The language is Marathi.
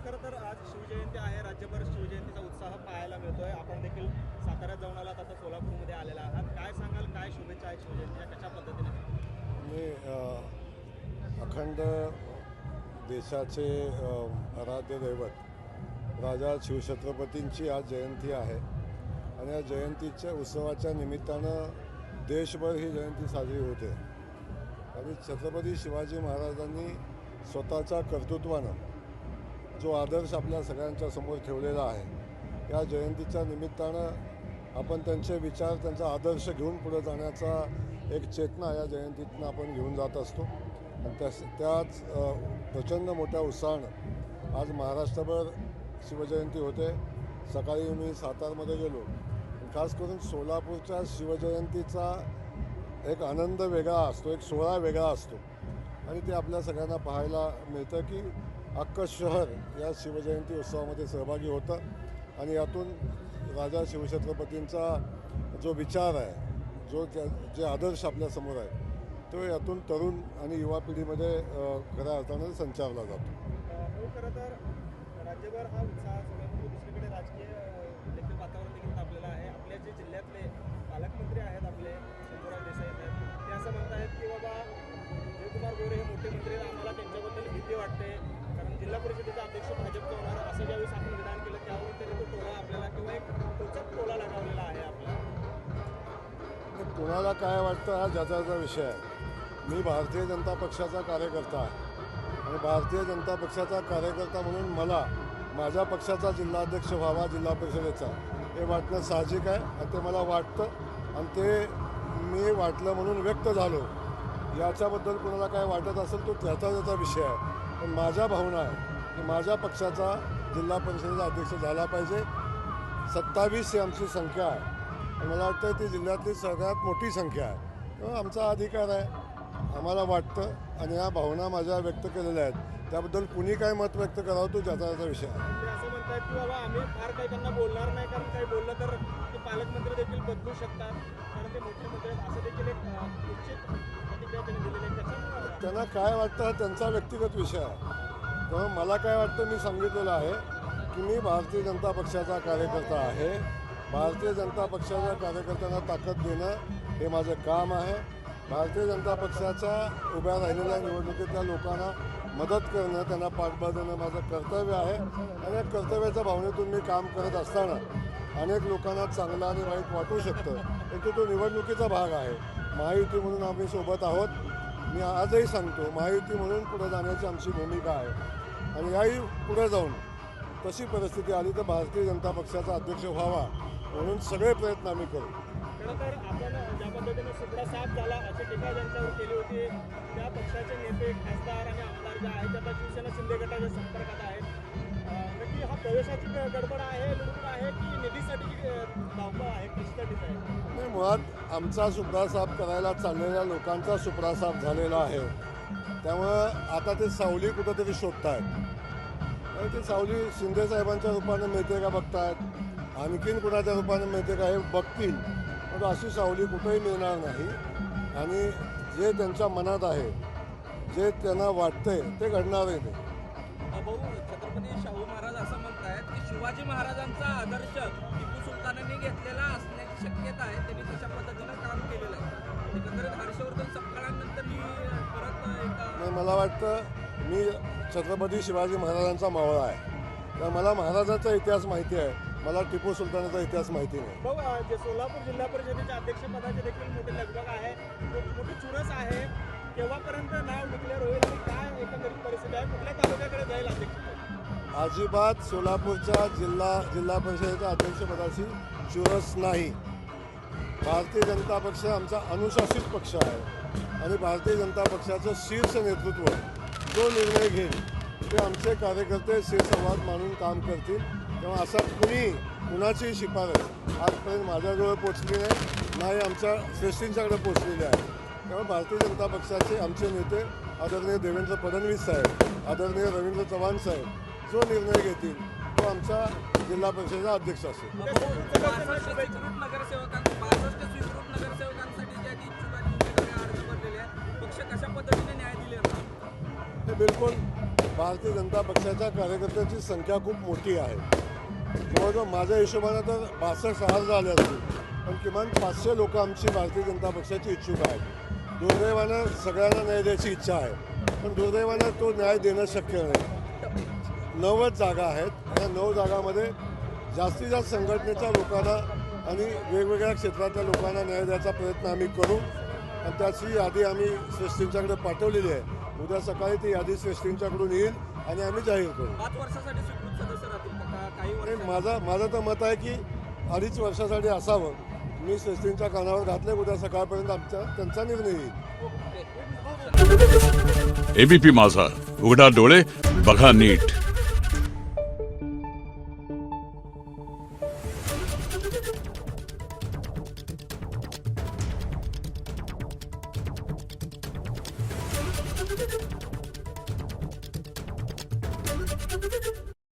खरं तर आज शिवजयंती आहे, राज्यभर शिवजयंतीचा उत्साह पाहायला मिळतोय. आपण देखील साताऱ्यात जाऊन आलात, आता सोलापूरमध्ये आलेला आहात. काय सांगाल, काय शुभेच्छा आहेत शिवजयंतीच्या, कशा पद्धतीने? मी अखंड देशाचे आराध्य दैवत राजा शिवछत्रपतींची आज जयंती आहे आणि या जयंतीच्या उत्सवाच्या निमित्तानं देशभर ही जयंती साजरी होते. आणि छत्रपती शिवाजी महाराजांनी स्वतःच्या कर्तृत्वानं जो आदर्श आपल्या सगळ्यांच्या समोर ठेवलेला आहे, या जयंतीच्या निमित्तानं आपण त्यांचे विचार, त्यांचा आदर्श घेऊन पुढे जाण्याचा एक चेतना या जयंतीतनं आपण घेऊन जात असतो. आणि त्याच प्रचंड मोठ्या उत्साहानं आज महाराष्ट्रभर शिवजयंती होते. सकाळी मी सातारमध्ये गेलो. खास करून सोलापूरच्या शिवजयंतीचा एक आनंद वेगळा असतो, एक सोहळा वेगळा असतो आणि ते आपल्या सगळ्यांना पाहायला मिळतं की अख्खं शहर या शिवजयंती उत्सवामध्ये सहभागी होतं आणि यातून राजा शिवछत्रपतींचा जो विचार आहे, जे आदर्श आपल्यासमोर आहे, तो यातून तरुण आणि युवा पिढीमध्ये खऱ्या अर्थानं संचारला जातो. खरं तर राज्यभर हा उत्साह सोलापूर, दुसरीकडे राजकीय देखील वातावरण देखील तापलेलं आहे. आपल्या जे जिल्ह्यातले पालकमंत्री आहेत, आपले शंभूराज देसाई आहेत, ते असं म्हणत आहेत की बाबा जयकुमार गोरे हे मोठे मंत्री, आम्हाला त्यांच्याबद्दल भीती वाटते, कारण जिल्हा परिषदेचा अध्यक्ष भाजपचा होणार असं ज्यावेळेस आपण विधान केलं त्यावरून तरी तो टोला आपल्याला किंवा एक टोचक टोला लगावलेला आहे आपला. कुणाला काय वाटतं हा ज्याचा विषय आहे. मी भारतीय जनता पक्षाचा कार्यकर्ता आहे आणि भारतीय जनता पक्षाचा कार्यकर्ता म्हणून मला माझ्या पक्षाचा जिल्हाध्यक्ष व्हावा जिल्हा परिषदेचा, हे वाटणं साहजिक आहे आणि ते मला वाटतं आणि ते मी वाटलं म्हणून व्यक्त झालो. याच्याबद्दल कुणाला काय वाटत असेल तो त्याचा विषय आहे. पण माझ्या भावना आहे की माझ्या पक्षाचा जिल्हा परिषदेचा अध्यक्ष झाला पाहिजे. 27 ही आमची संख्या आहे आणि मला वाटतं ती जिल्ह्यातली सगळ्यात मोठी संख्या आहे. तेव्हा आमचा अधिकार आहे, आम्हाला वाटतं आणि या भावना माझ्या व्यक्त केलेल्या आहेत. त्याबद्दल कुणी काय मत व्यक्त करावं तो ज्याचा विषय आहे. असं म्हणतात की बाबा आम्ही फार काही त्यांना बोलणार नाही, कारण काही बोललं तर ते पालकमंत्री देखील बदलू शकतात, कारण ते मोठे मंत्री असं देखील एक निश्चित प्रतिक्रिया त्यांनी दिलेली आहे. त्याच्यामुळे त्यांना काय वाटतं हा त्यांचा व्यक्तिगत विषय आहे. तेव्हा मला काय वाटतं मी सांगितलेलं आहे की मी भारतीय जनता पक्षाचा कार्यकर्ता आहे. भारतीय जनता पक्षाच्या कार्यकर्त्यांना ताकद देणं हे माझं काम आहे. भारतीय जनता पक्षाच्या उभ्या राहिलेल्या निवडणुकीतल्या लोकांना मदत करणं, त्यांना पाठबळ देणं माझं कर्तव्य आहे आणि या कर्तव्याच्या भावनेतून मी काम करत असताना अनेक लोकांना चांगलं आणि वाईट वाटू शकतं, परंतु तो निवडणुकीचा भाग आहे. महायुती म्हणून आम्ही सोबत आहोत. मी आजही सांगतो, महायुती म्हणून पुढे जाण्याची आमची भूमिका आहे आणि याही पुढे जाऊन तशी परिस्थिती आली तर भारतीय जनता पक्षाचा अध्यक्ष व्हावा म्हणून सगळे प्रयत्न आम्ही करू. खरं तर आपण ज्या पद्धतीने सुपडा साफ झाला अशी टीका ज्यांच्यावर केली होती, त्या पक्षाचे नेते, खासदार आणि आमदार जे आहेत, त्या शिवसेना शिंदे गटाच्या संपर्कात आहेत. नक्की हा प्रवेशाची गडबड आहे, लुडबुड आहे की निधीसाठी धावपळ आहे, कशासाठीच आहे? नाही, मुळात आमचा सुपडा साफ करायला चाललेल्या लोकांचा सुपडा साफ झालेला आहे. त्यामुळं आता ते सावली कुठंतरी शोधतायत आणि ती सावली शिंदेसाहेबांच्या रूपानं मिळते का बघतायत, आणखीन कुणाच्या रूपानं मिळते का हे बघतील. पण अशी सावली कुठंही मिळणार नाही आणि जे त्यांच्या मनात आहे, जे त्यांना वाटतंय ते घडणारही नाही. भाऊ, छत्रपती शाहू महाराज असं म्हणतायत की शिवाजी महाराजांचा आदर्श टिपू सुलतानांनी घेतलेला असण्याची शक्यता आहे. त्यांनी तशा पद्धतीनं काम केलेलं आहे. एकंदरीत हर्षवर्धन सपकाळानंतर मी परत नाही, मला वाटतं मी छत्रपती शिवाजी महाराजांचा मावळा आहे, तर मला महाराजांचा इतिहास माहिती आहे, मला टिपू सुलतानाचा इतिहास माहिती नाही. भाऊ, जे सोलापूर जिल्हा परिषदेच्या अध्यक्षपदाचे देखील मोठे लगबग आहे, मोठी चुरस आहे. केव्हापर्यंत नाव डिक्लेअर होईल आणि काय एकंदरीत परिस्थिती आहे, कुठल्या तालुक्याकडे जाईल अध्यक्ष? अजिबात सोलापूरच्या जिल्हा परिषदेच्या अध्यक्षपदाची चुरस नाही. भारतीय जनता पक्ष आमचा अनुशासित पक्ष आहे आणि भारतीय जनता पक्षाचं शीर्ष नेतृत्व जो निर्णय घेईल ते आमचे कार्यकर्ते शिरसंवाद मानून काम करतील. तेव्हा असा कुणाची शिफारस आजपर्यंत माझ्याजवळ पोचली नाही आमच्या श्रेष्ठींच्याकडे पोचलेली आहे. त्यामुळे भारतीय जनता पक्षाचे आमचे नेते आदरणीय देवेंद्र फडणवीस साहेब, आदरणीय रवींद्र चव्हाण साहेब जो निर्णय घेतील तो आमचा जिल्हा परिषदेचा अध्यक्ष असेल. 62 स्वीकृत नगरसेवकांसाठी ज्या इच्छुकांनी उमेदवारी अर्ज भरलेले आहेत, पक्ष कशा पद्धतीने न्याय दिले? हे बिलकुल भारतीय जनता पक्षाच्या कार्यकर्त्यांची संख्या खूप मोठी आहे. जवळजवळ माझ्या हिशोबानं तर 62,000 झाले असतील, पण किमान 500 लोक आमची भारतीय जनता पक्षाची इच्छुक आहेत. दुर्दैवानं सगळ्यांना न्याय द्यायची इच्छा आहे, पण दुर्दैवानं तो न्याय देणं शक्य नाही. 90 जागा आहेत. या 9 जागामध्ये जास्तीत जास्त संघटनेच्या लोकांना आणि वेगवेगळ्या क्षेत्रातल्या लोकांना न्याय द्यायचा प्रयत्न आम्ही करू आणि त्याची यादी आम्ही श्रेष्ठींच्याकडे पाठवलेली आहे. उद्या सकाळी ती यादी श्रेष्ठींच्याकडून येईल आणि आम्ही जाहीर करू. 5 वर्षासाठी स्वीकृत सदस्य राहतील का? काही आणि वर्ष माझं तर मत आहे की 2.5 वर्षासाठी असावं. मी श्रेष्ठींच्या कानावर घातले. उद्या सकाळपर्यंत त्यांचा निर्णय येईल. एबीपी माझा, उघडा डोळे बघा नीट.